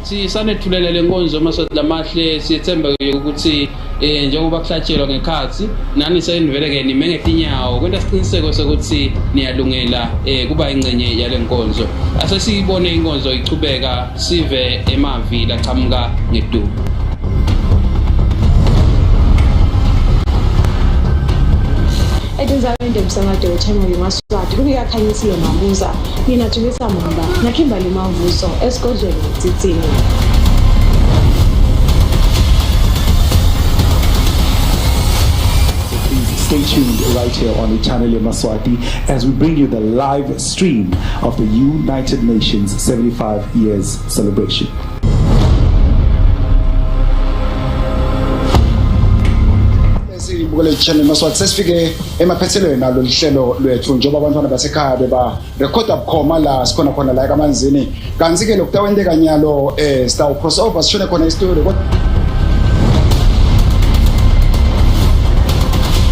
Sisanethulele lenkonzo Maswati lamahle siyethemba ukuthi njengoba kuhlatshelwa ngekhathi nani seniveleke nime ngetinyawo kwenta siqiniseko sokuthi niyalungela kuba ingcenye yale nkonzo. Asesiyibone inkonzo ichubeka sive emavi laqhamuka ngedumo. Edenzawende msamade wethengo Yemaswati kubika khanyisiwe mabuza mina Thulisa Mamba naKimberly Mavuso esigodlweni Tsitsini. Stay tuned right here on the channel Yemaswati as we bring you the live stream of the United Nations 75 years celebration. Kule channel Yemaswati sesifike emaphethelweni nalo lihlelo lwethu njengoba abantwana basekhaya beba record bukhoma la sikhona khona la kamanzini kanti ke lokutawendeka nyalo star crossover sishone khona istory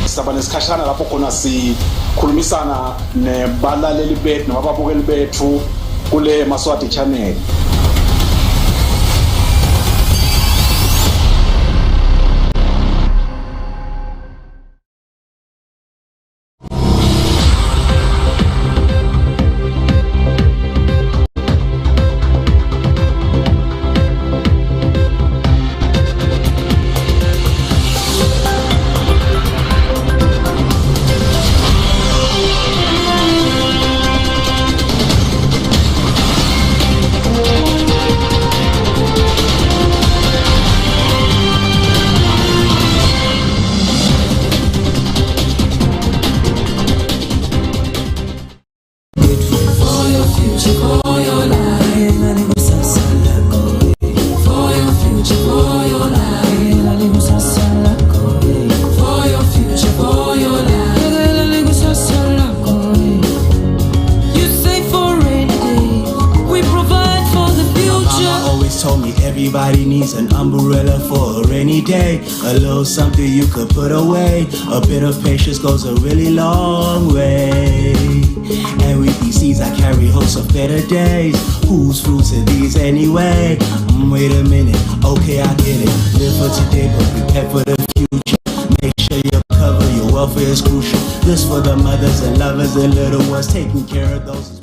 sabane sikhashana lapho khona sikhulumisana nebalaleli bethu nababukeli bethu kule Yemaswati channel. Everybody needs an umbrella for a rainy day. A little something you could put away. A bit of patience goes a really long way. And with these seeds I carry hopes of better days. Whose fruits are these anyway? Wait a minute, okay I get it. Live for today but prepare for the future. Make sure you cover your welfare is crucial. This for the mothers and lovers and little ones, taking care of those.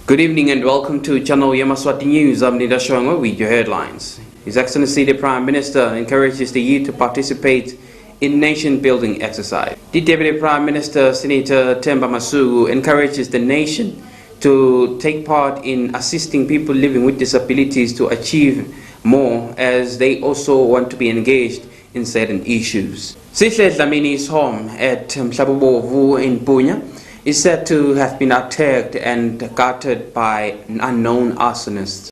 Good evening and welcome to Channel Yemaswati News. I'm Nida Shongo with your headlines. His Excellency the Prime Minister encourages the youth to participate in nation-building exercise. The Deputy Prime Minister, Senator Themba Masuku, encourages the nation to take part in assisting people living with disabilities to achieve more, as they also want to be engaged in certain issues. Sihle Dlamini's home at Mhlabubovu in Punya is said to have been attacked and gutted by an unknown arsonist.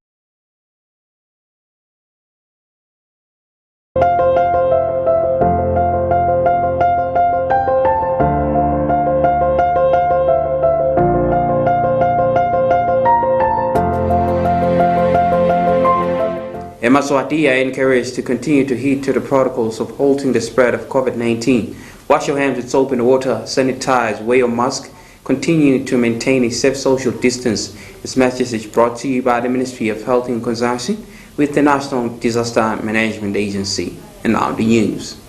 Yemaswati are encouraged to continue to heed to the protocols of halting the spread of COVID-19. Wash your hands with soap and water, sanitize, wear your mask, continue to maintain a safe social distance. This message is brought to you by the Ministry of Health in conjunction with the National Disaster Management Agency. And now the news.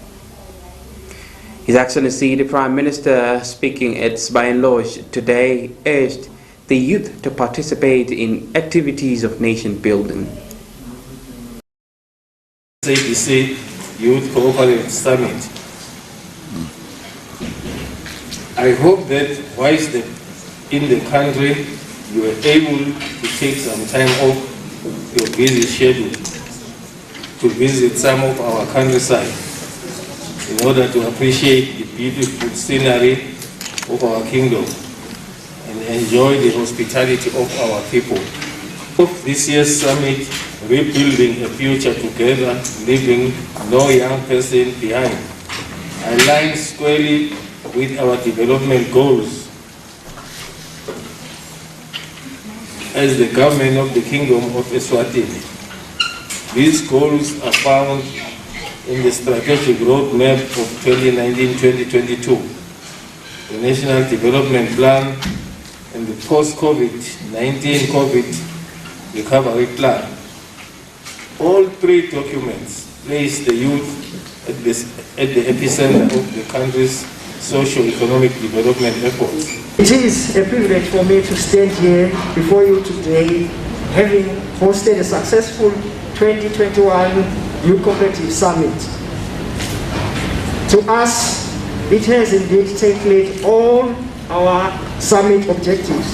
His Excellency the Prime Minister, speaking at Bayan Lodge today, urged the youth to participate in activities of nation building. ABC Youth Cooperative Summit. I hope that whilst in the country you are able to take some time off your busy schedule to visit some of our countryside in order to appreciate the beautiful scenery of our kingdom and enjoy the hospitality of our people. Of this year's summit, Rebuilding a Future Together, Leaving No Young Person Behind, aligns squarely with our development goals as the government of the Kingdom of Eswatini. These goals are found in the strategic roadmap of 2019-2022, the National Development Plan, and the post-COVID-19 COVID recovery plan. All three documents place the youth at the epicenter of the country's socio-economic development efforts. It is a privilege for me to stand here before you today, having hosted a successful 2021 Youth Cooperative Summit. To us, it has indeed taken all our summit objectives,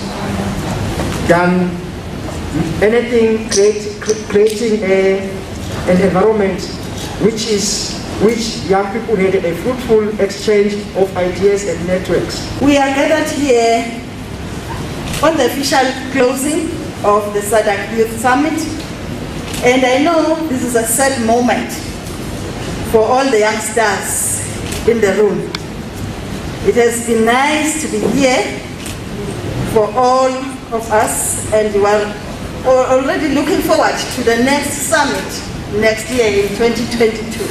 done anything creating an environment which young people had a fruitful exchange of ideas and networks. We are gathered here on the official closing of the SADC Youth Summit, and I know this is a sad moment for all the youngsters in the room. It has been nice to be here for all of us, and we are already looking forward to the next summit next year in 2022.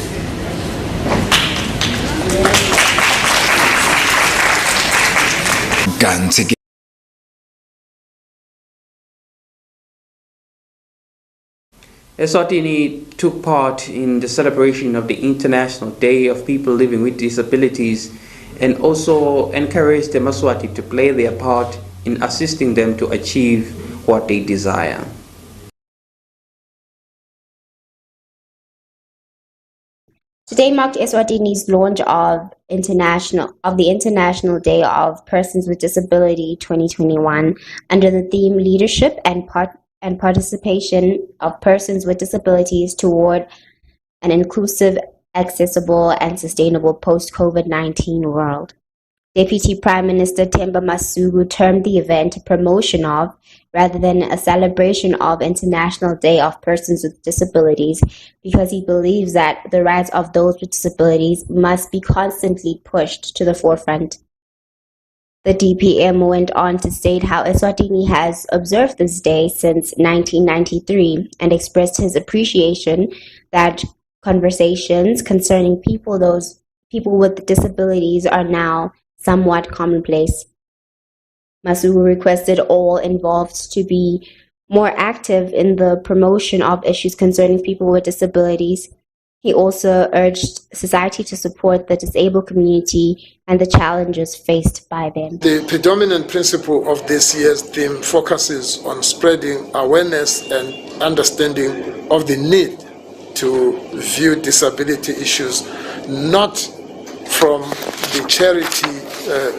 Eswatini took part in the celebration of the International Day of People Living with Disabilities and also encouraged the Yemaswati to play their part in assisting them to achieve what they desire. Today marked Eswatini's launch of the International Day of Persons with Disability 2021 under the theme Leadership and Participation of Persons with Disabilities toward an inclusive, accessible, and sustainable post-COVID-19 world. Deputy Prime Minister Themba Masuku termed the event a promotion of, rather than a celebration of, International Day of Persons with Disabilities, because he believes that the rights of those with disabilities must be constantly pushed to the forefront. The DPM went on to state how Eswatini has observed this day since 1993 and expressed his appreciation that conversations concerning people with disabilities are now somewhat commonplace. Masuku requested all involved to be more active in the promotion of issues concerning people with disabilities. He also urged society to support the disabled community and the challenges faced by them. The predominant principle of this year's theme focuses on spreading awareness and understanding of the need to view disability issues not from the charity,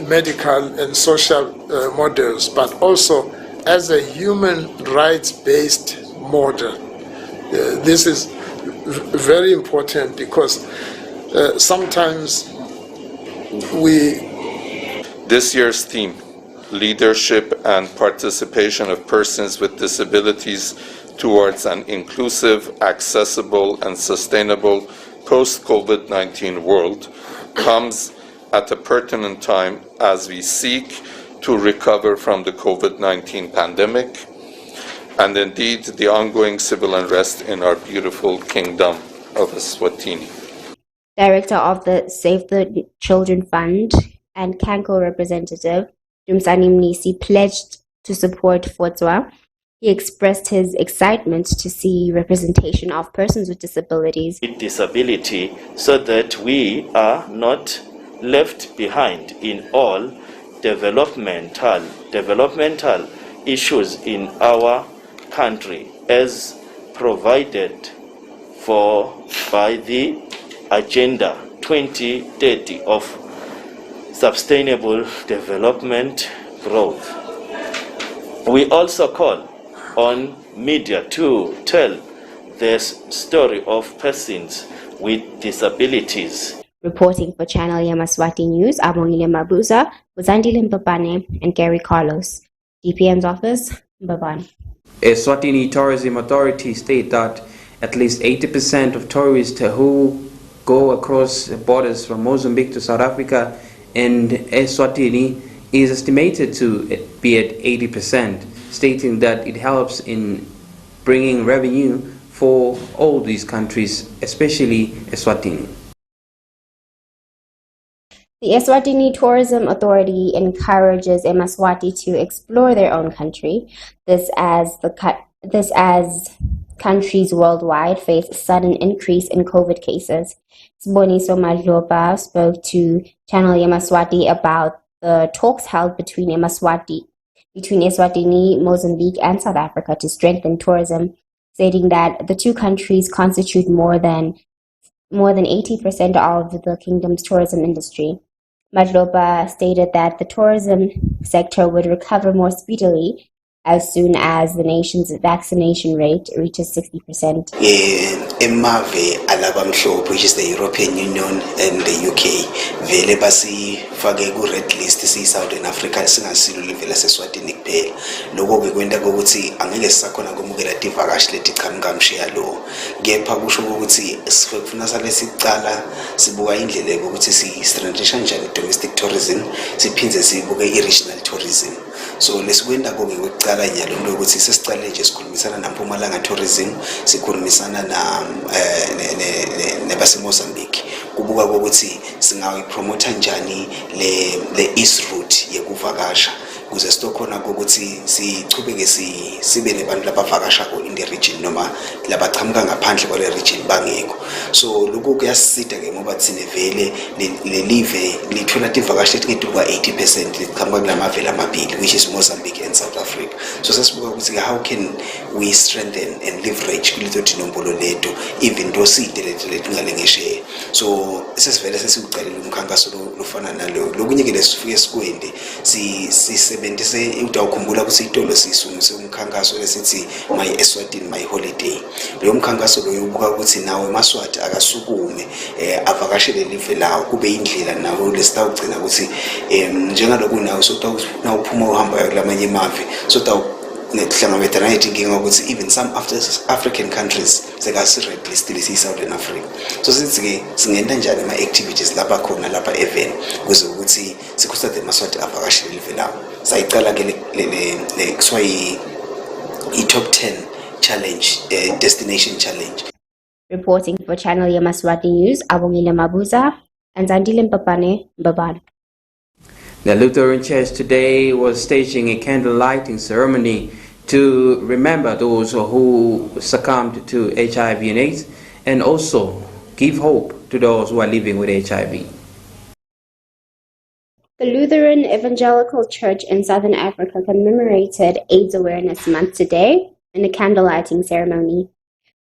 medical and social models, but also as a human rights-based model. This is very important because sometimes This year's theme, Leadership and Participation of Persons with Disabilities towards an Inclusive, Accessible and Sustainable Post-COVID-19 World, comes at a pertinent time as we seek to recover from the COVID-19 pandemic and indeed the ongoing civil unrest in our beautiful kingdom of Eswatini. Director of the Save the Children Fund and Kanko representative, Dumsani Mnisi, pledged to support Fotswa. He expressed his excitement to see representation of persons with disabilities. Disability, so that we are not left behind in all developmental issues in our country as provided for by the Agenda 2030 of Sustainable Development Growth. We also call on media to tell the story of persons with disabilities. Reporting for Channel Yemaswati News, Abongile Mabuza, Uzandile Mpapane, and Gary Carlos. DPM's office, Mbabane. Eswatini Tourism Authority state that at least 80% of tourists who go across borders from Mozambique to South Africa and Eswatini is estimated to be at 80%, stating that it helps in bringing revenue for all these countries, especially Eswatini. The Eswatini Tourism Authority encourages Yemaswati to explore their own country. This as countries worldwide face a sudden increase in COVID cases. Siboniso Madloba spoke to Channel Yemaswati about the talks held between Eswatini, Mozambique, and South Africa to strengthen tourism, stating that the two countries constitute more than 80% of the kingdom's tourism industry. Madloba stated that the tourism sector would recover more speedily as soon as the nation's vaccination rate reaches 60%. Emave alabamhlophe, which is the European Union and the UK, vele basifake ku red list Southern Africa singasilo livela seSwatini kuphela. Lokho ke kwenta ukuthi angeke sisakhona ukumukela tivakashi letiqhamuka mshiya lo. Kepha kusho ukuthi sifuna sale sicala sibuka indlela yokuthi si-strengthen njani domestic tourism, siphindze sibuke i-regional tourism. So lesikwenda konke kwecala nyalo into ukuthi sesicale nje sikhulumisana naMpumalanga Tourism, sikhulumisana nebase Mozambique kubuka ukuthi singayipromote njani le east route yekuvakasha kuze sitokhona ukuthi sichubeke sibe nebantu labavakasha in the region noma labaqhamuka ngaphandle kwale region bangekho. So lokho kuyasisita ke ngoba thine vele le live lithola tivakashi letingedu kwa 80% liqhamuka kulamavela amabili, which is Mozambique and South Africa. So sesibuka ukuthi how can we strengthen and leverage kulelo tinombolo leto even though side letingalengeshe. So sesivele sesiuqalela umkhankaso lofana nalo lokunye ke lesifike sikwende sisebenzise utawukhumbula ukuthi itolo sisungise umkhankaso lesithi my Eswatini my holiday. Lo mkhankaso lo ubuka ukuthi nawe Maswati akasukume avakashele live lawo kube indlela nawe lesitawugcina ukuthi njengaloku nawe nawuphuma uhamba kulamanye emave nehlangabezana nezinkinga ukuthi even some African countries sekasi-red list Southern Africa. So sithi ke singenda njani ama-activities lapha khona lapha even kuze ukuthi sikhuthaze Maswati avakashele live lawo. Sayicala ke le kuswa i-top 10 challenge, destination challenge. Reporting for Channel Yemaswati News, Abongile Mabuza and Zandile Mpapane, Mbabane. The Lutheran Church today was staging a candle lighting ceremony to remember those who succumbed to HIV and AIDS and also give hope to those who are living with HIV. The Lutheran Evangelical Church in Southern Africa commemorated AIDS Awareness Month today in a candle lighting ceremony.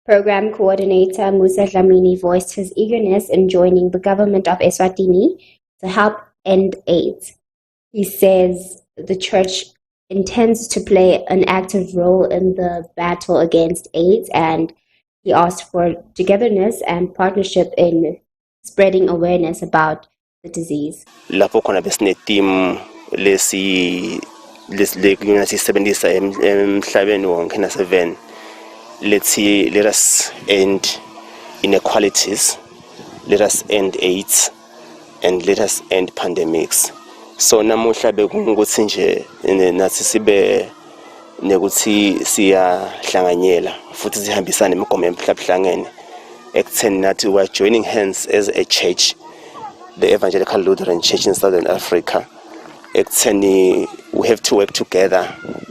Program coordinator Musa Dlamini voiced his eagerness in joining the government of Eswatini to help end AIDS. He says the church intends to play an active role in the battle against AIDS, and he asked for togetherness and partnership in spreading awareness about the disease. Lapho khona besine team lesisebenzisa emhlabeni wonke na7. Let us end inequalities, let us end AIDS, and let us end pandemics. So namuhla bekungukuthi nje nathi sibe nekuthi siyahlanganyela futhi sihambisana imigomo emhlabuhlangene ekutheni nathi we are joining hands as a church, the Evangelical Lutheran Church in Southern Africa, ekutheni we have to work together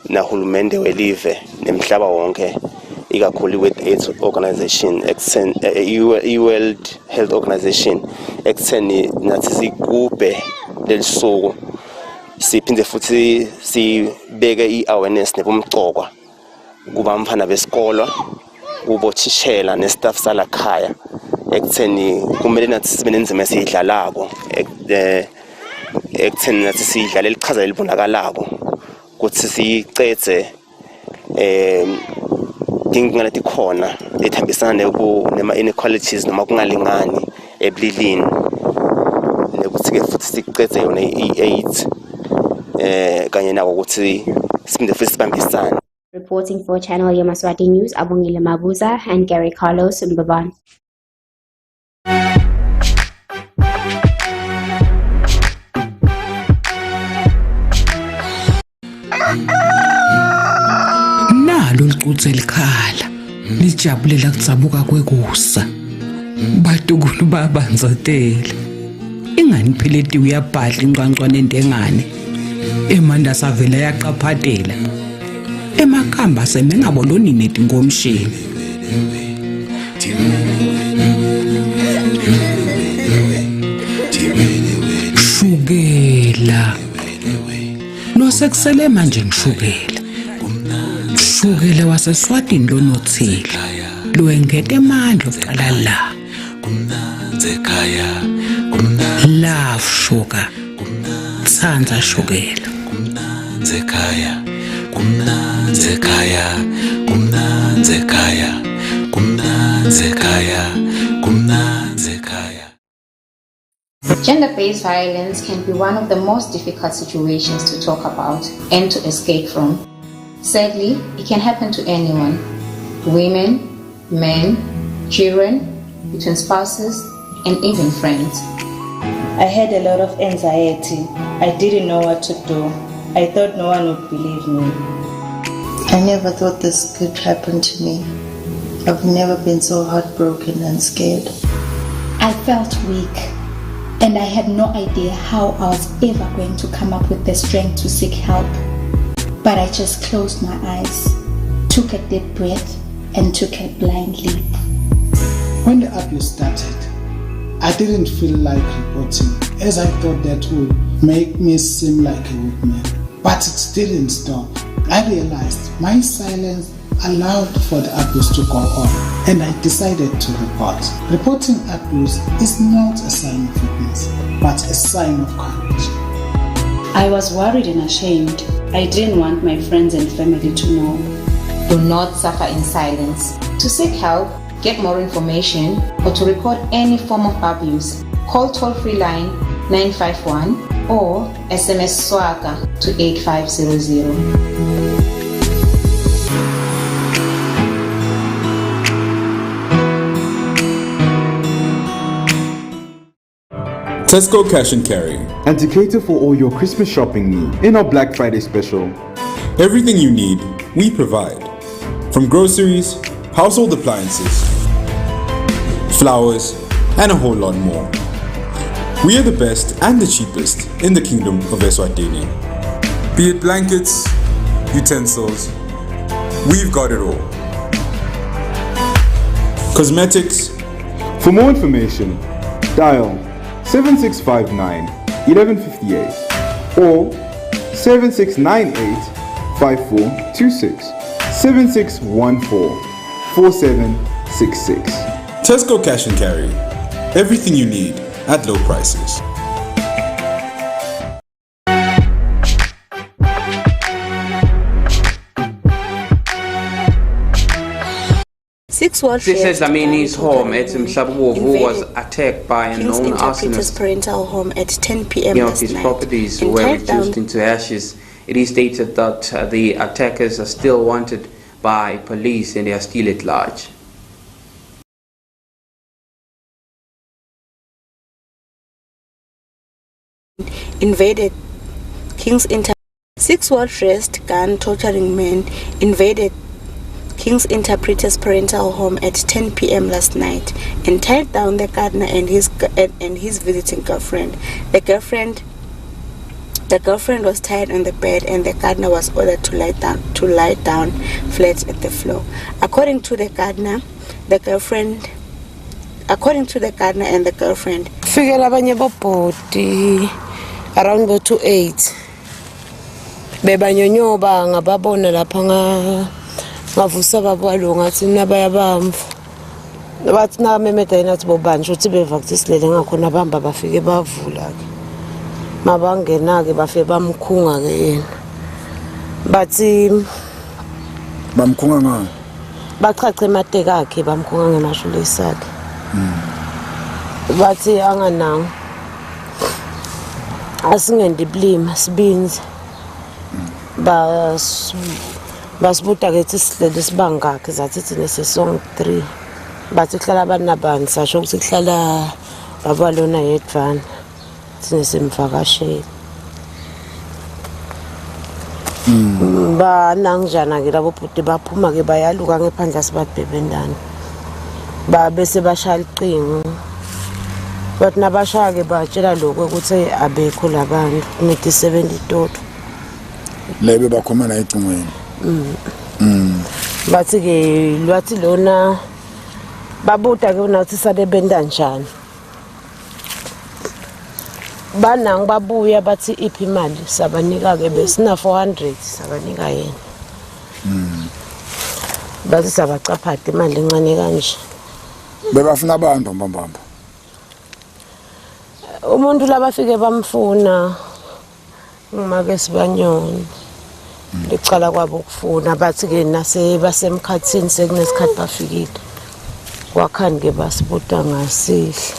nahulumende welive nemhlaba wonke ikakhulu with AIDS organization, World Health Organization, ekutheni nathi sigubhe lelisuku siphinde futhi sibeke i-awareness nebumcokwa kuba mfana besikolo kubothishela nestaff salakhaya ekutheni kumele nathi sibe nenzima esiyidlalako ekutheni nathi sidlale lichaza elibonakalako ukuthi sicetse inkinga letikhona lethambisana nema inequalities noma kungalingani ebulilini nekuthi ke futhi siqedze yona i-AIDS kanye nako ukuthi siphinde futhi sibambisane. Reporting for Channel Yemaswati News, Abongile Mabuza and Gary Carlos Mbaban. Nalo liquthe likhala lijabulela kutsabuka kwekusa batukulu babanzatela ingani phileti uyabhadla inqanqwane entengane emanda savela yaqaphatela emakhamba semengabononi neti ngomshini shukela nosekusele manje ngishukela shukela waseSwatini lonothile lwengete amandla oqala la kumnanze ekhaya love sugar tsandza shukela kumnanze ekhaya kumnanze ekhaya kumnanze ekhaya kumnanze ekhaya kumnanze ekhaya. Gender-based violence can be one of the most difficult situations to talk about and to escape from. Sadly, it can happen to anyone: women, men, children, between spouses, and even friends. I had a lot of anxiety. I didn't know what to do. I thought no one would believe me. I never thought this could happen to me. I've never been so heartbroken and scared. I felt weak, and I had no idea how I was ever going to come up with the strength to seek help. But I just closed my eyes, took a deep breath, and took a blind leap. When the abuse started, I didn't feel like reporting, as I thought that would make me seem like a weak man. But it didn't stop. I realized my silence allowed for the abuse to go on, and I decided to report. Reporting abuse is not a sign of weakness, but a sign of courage. I was worried and ashamed. I didn't want my friends and family to know. Do not suffer in silence. To seek help, get more information, or to report any form of abuse, call toll-free line 951 or SMS SWAGA to 8500. Tesco Cash and Carry. And to cater for all your Christmas shopping needs in our Black Friday special. Everything you need, we provide. From groceries, household appliances, flowers, and a whole lot more. We are the best and the cheapest in the Kingdom of Eswatini. Be it blankets, utensils, we've got it all. Cosmetics. For more information, dial 7659 1158 or 7698 5426 7614 4766. Tesco Cash and Carry. Everything you need at low prices. This is Amini's home at Mhlabuwo, who was attacked by a known arsonist. Parental home at 10 p.m. Many of his properties were reduced into ashes. It is stated that the attackers are still wanted by police and they are still at large. Invaded King's Inter. 6 well-dressed, gun-torturing men invaded King's Interpreter's parental home at 10 p.m. last night and tied down the gardener and his visiting girlfriend. The girlfriend was tied on the bed and the gardener was ordered to lie down flat at the floor. According to the gardener and the girlfriend. Figure abanye bobhodi around about 2:08. Bebanyonyoba ngababona lapha ngavusa babalo ngathi nabayabamvu bathi namemeda inathi bobanje uthi bevakusisilele ngakhona bamba bafike bavula ke mabangena ke bafe bamkhunga ke yena bathi bamkhunga ngani bachache emateka akhe bamkhonga ngemashule esakhe bathi angananga asingendi blima sibinzi basibuta kethi sihlele sibangakhe zathi thina sesong 3 bathi kuhlala abanabani sasho ukuthi kuhlala baba lona yedvana thina simvakashela banangjana ke labo bhuti baphuma ke bayaluka ngephandla sibabhebendana bese bashaya iqingo bathi nabashaya ke batshela lokho ukuthi abekho labantu nethi 70 toto lebe bakhoma la ecingweni bathi ke lwathi lona babuta ke unathi sale benda njani banang babuya bathi iphi imali sabanika ke besina 400 sabanika yena bathi sabacaphatha imali encane kanje bebafuna abantu mbambamba umuntu labafike bamfuna ngimake sibanyoni licala kwabo ukufuna bathi ke nase basemkhathini sekunesikhathi bafikile wakhani ke basibuta ngasihle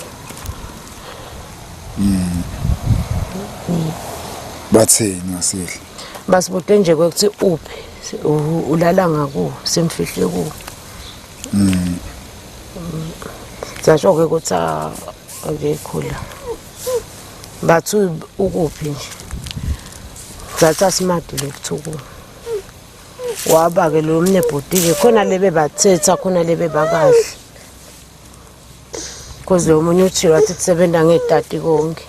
bathi ngasihle basibute nje ukuthi uphi ulala ngaku simfihle ku zasho ke ukuthi akekhula bathi ukuphi nje zatha smart lokuthuku waba ke lo mnebhotike khona lebe bathetha khona lebe bakahle because lo munye uthi wathi sebenza ngetati konke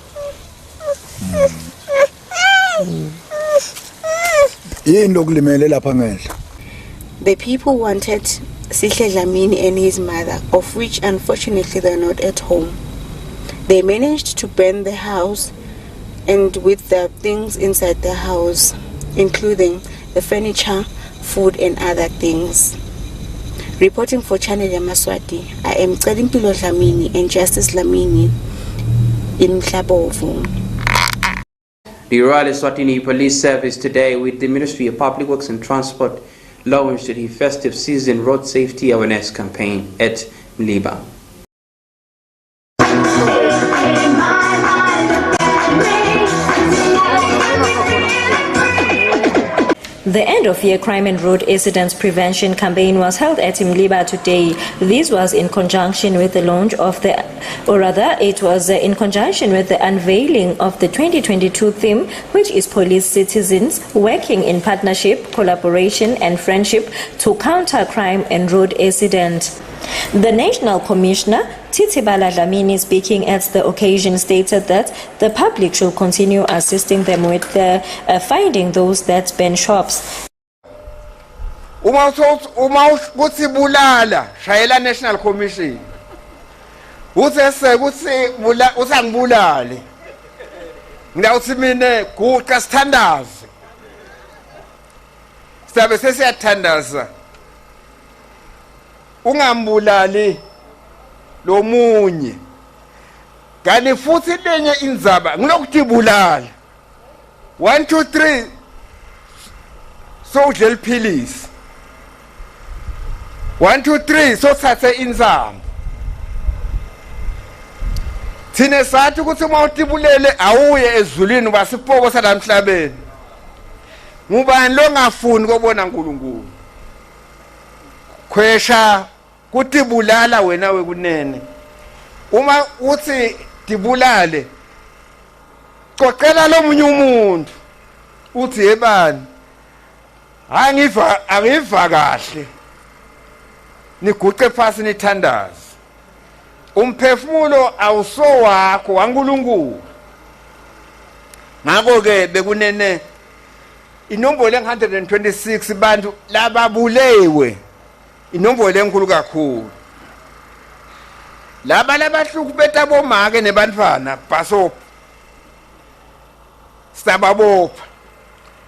yini lokulimele lapha ngedla The people wanted Sihle Dlamini and his mother, of which unfortunately they are not at home. They managed to burn the house and with the things inside the house, including the furniture, food and other things. Reporting for Channel Yemaswati, I am Cedimpilo Dlamini and Justice Dlamini in Mhlabovu. The Royal Eswatini Police Service today with the Ministry of Public Works and Transport launched the festive season road safety awareness campaign at Mliba. The end-of-year crime and road accidents prevention campaign was held at Mliba today. This was in conjunction with the launch of in conjunction with the unveiling of the 2022 theme, which is Police Citizens Working in Partnership, Collaboration and Friendship to Counter Crime and Road Accidents. The National Commissioner, Titibala Dlamini, speaking at the occasion, stated that the public should continue assisting them with finding those that burn shops. Uma kuthi bulala shayela National Commission. Uthese kuthi usangibulale. Ngiyawuthi mina kuqa sithandaze. Sizabe sesiyathandaza. Ungambulali lo munye kanti futhi lenye indzaba ngilokuthi bulala 1 2 3 so udle liphilisi 1 2 3 so thathe inzamba thine sathi ukuthi uma utibulele awuye ezulwini basipoko salamhlabeni ngubani lo ngafuni ukubona uNkulunkulu khwesha kuthi bulala wena wekunene uma uthi dibulale qoqela lo munye umuntu uthi yebani angiva kahle niguqe phasi nithandaze umphefumulo awuso wakho waNkulunkulu ngakho ke bekunene inombolo 126 bantu lababulewe inombolo enkulu kakhulu laba labahlukubeta bomake nebantwana baso sibabopha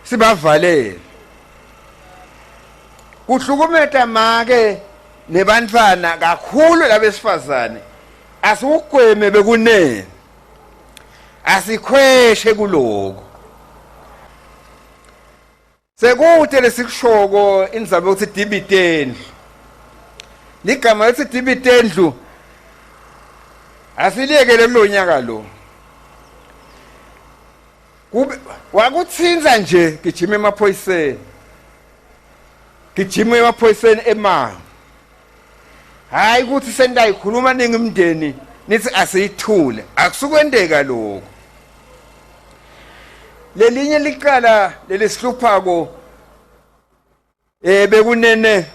sibavalele kuhlukumeta make nebantwana kakhulu labesifazane asukugweme bekunene asikhweshe kuloko sekude lesikushoko indzaba ukuthi dibiteni ligama lesidibitendlu asiliyekele kulonyaka lo kube wakuthinza nje gijima emaphoyiseni emanga hayi ukuthi sendayikhuluma ningimndeni nithi asiyithule akusukwendeka lokho lelinye liqala lelesihluphako bekunene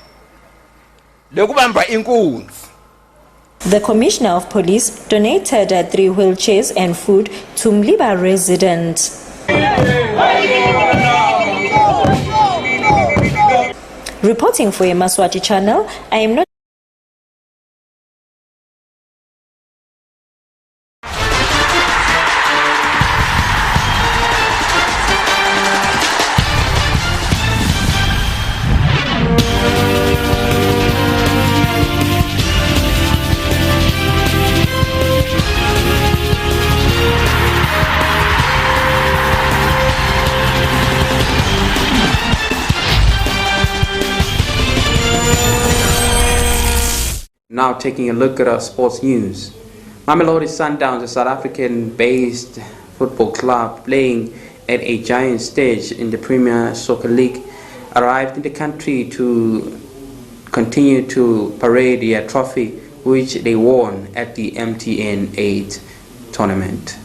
lokubamba inkunzi. The Commissioner of Police donated 3 wheelchairs and food to Mliba residents. Reporting for Yemaswati channel, I am not Now taking a look at our sports news. Mamelodi Sundowns, a South African-based football club playing at a giant stage in the Premier Soccer League, arrived in the country to continue to parade their trophy, which they won at the MTN 8 tournament.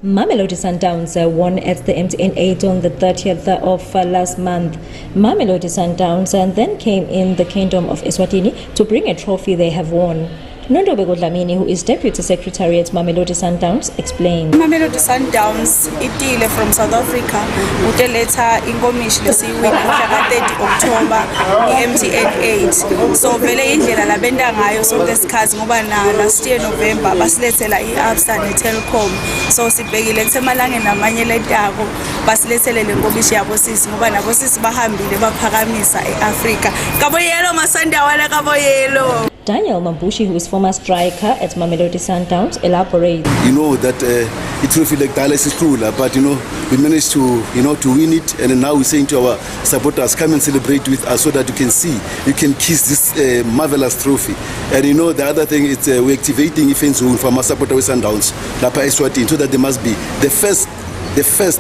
Mamelodi Sundowns won at the MTN 8 on the 30th of last month. Mamelodi Sundowns then came in the Kingdom of Eswatini to bring a trophy they have won. Nondobe Godlamini, who is Deputy Secretary at Mamelodi Sundowns, explained. Mamelodi Sundowns itile from South Africa uteletha inkomishi lesiwina mhla 30 October iMTN 8. So vele indlela labenda ngayo sonke isikhathi ngoba na last year November basilethela iAbsa neTelkom. So sibhekile kusemalangeni namanye letako basilethele lenkomishi yabo sisi ngoba nabo sisi bahambile baphakamisa eAfrica. Kaboyelo masandawana kaboyelo. Daniel Mambushi, who is former striker at Mamelodi Sundowns, elaborates. You know that it will feel like dialysis cruel, but we managed to to win it, and now we're saying to our supporters, come and celebrate with us so that you can see, you can kiss this marvelous trophy. And the other thing is we're activating event zone from our supporter with Sundowns, Lapa Eswatini, so that they must be the first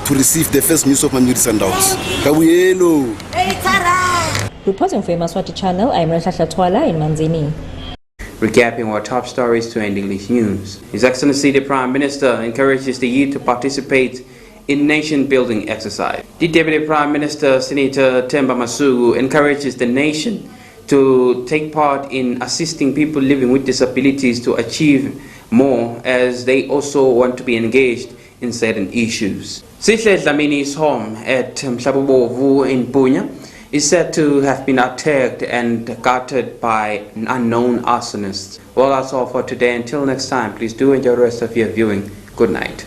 to receive the first news of Mamelodi Sundowns. Kabuyelo. Reporting for Yemaswati channel, I'm Rasha Twala in Manzini. Recapping our top stories to end English news. His Excellency the Prime Minister encourages the youth to participate in nation-building exercise. The Deputy Prime Minister, Senator Themba Masuku, encourages the nation to take part in assisting people living with disabilities to achieve more, as they also want to be engaged in certain issues. Sihle Dlamini's home at Mhlabobovu in Punya is said to have been attacked and gutted by unknown arsonists. Well, that's all for today. Until next time, please do enjoy the rest of your viewing. Good night.